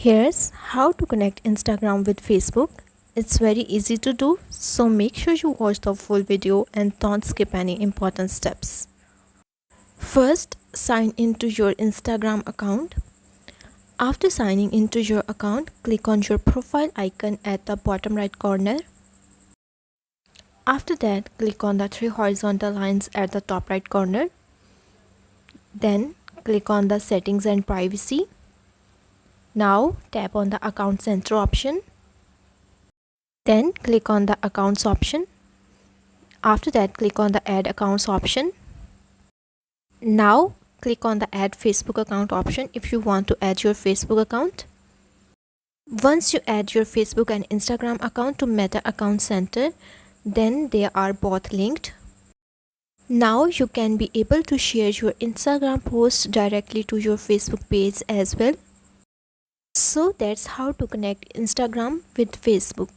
Here's how to connect Instagram with Facebook. It's very easy to do, so make sure you watch the full video and don't skip any important steps. First, sign into your Instagram account. After signing into your account, click on your profile icon at the bottom right corner. After that, click on the three horizontal lines at the top right corner. Then, click on the settings and privacy. Now tap on the account center option. Then click on the accounts option. After that, click on the add accounts option. Now click on the add Facebook account option if you want to add your Facebook account. Once you add your Facebook and Instagram account to Meta Account Center, then they are both linked. Now you can be able to share your Instagram posts directly to your Facebook page as well. So that's how to connect Instagram with Facebook.